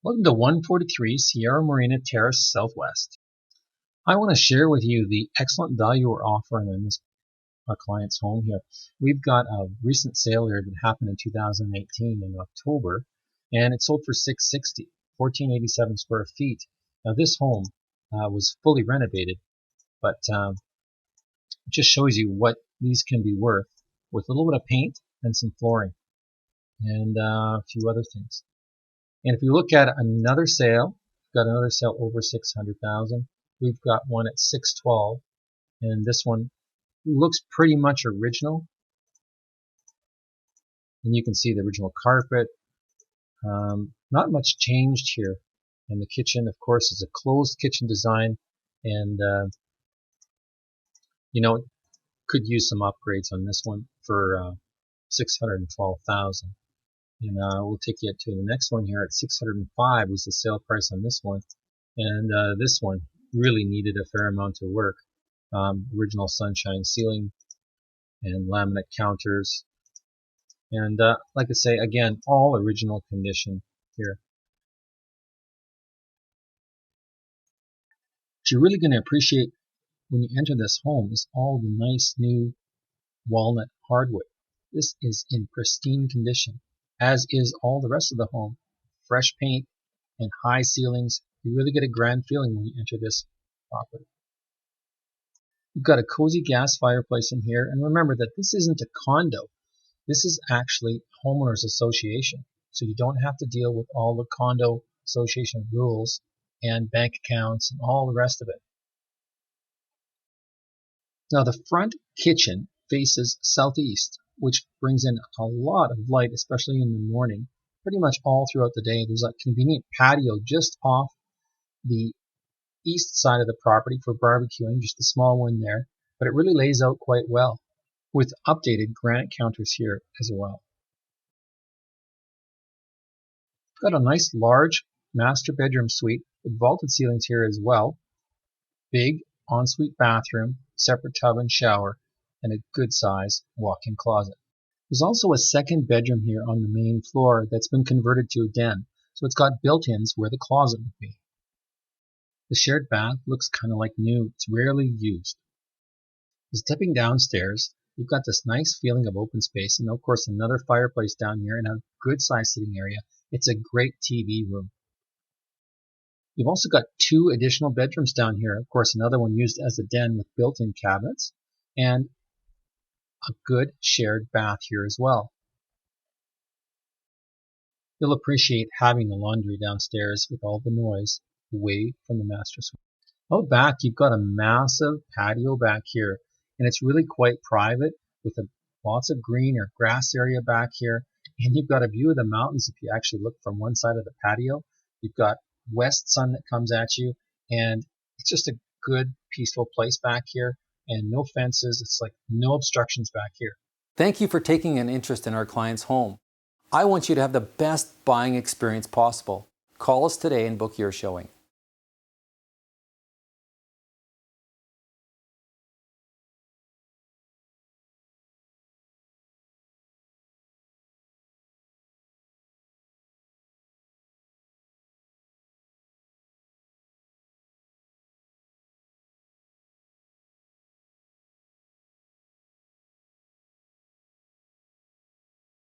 Welcome to 143 Sierra Morena Terrace Southwest. I want to share with you the excellent value we're offering on this our client's home here. We've got a recent sale here that happened in 2018 in October, and it sold for $660, 1,487 square feet. Now this home was fully renovated, but it just shows you what these can be worth with a little bit of paint and some flooring and a few other things. And if you look at another sale, we've got another sale over 600,000. We've got one at 612, and this one looks pretty much original. And you can see the original carpet. Not much changed here. And the kitchen, of course, is a closed kitchen design, and could use some upgrades on this one for 612,000. And we'll take you to the next one here at 605 was the sale price on this one. And this one really needed a fair amount of work. Original sunshine ceiling and laminate counters. And like I say, again, all original condition here. What you're really going to appreciate when you enter this home is all the nice new walnut hardwood. This is in pristine condition, as is all the rest of the home. Fresh paint and high ceilings. You really get a grand feeling when you enter this property. You've got a cozy gas fireplace in here, and remember that this isn't a condo. This is actually a homeowners association, so you don't have to deal with all the condo association rules and bank accounts and all the rest of it. Now the front kitchen faces southeast, which brings in a lot of light, especially in the morning, pretty much all throughout the day. There's a convenient patio just off the east side of the property for barbecuing, just a small one there, but it really lays out quite well with updated granite counters here as well. Got a nice large master bedroom suite with vaulted ceilings here as well. Big ensuite bathroom, separate tub and shower, and a good size walk-in closet. There's also a second bedroom here on the main floor that's been converted to a den, so it's got built-ins where the closet would be. The shared bath looks kind of like new. It's rarely used. Stepping downstairs, you've got this nice feeling of open space, and of course another fireplace down here and a good sized sitting area. It's a great TV room. You've also got two additional bedrooms down here. Of course, another one used as a den with built-in cabinets, and a good shared bath here as well. You'll appreciate having the laundry downstairs with all the noise away from the master suite. Out back, you've got a massive patio back here, and it's really quite private with lots of green or grass area back here, and you've got a view of the mountains. If you actually look from one side of the patio, you've got west sun that comes at you, and it's just a good peaceful place back here, and no fences. It's like no obstructions back here. Thank you for taking an interest in our client's home. I want you to have the best buying experience possible. Call us today and book your showing.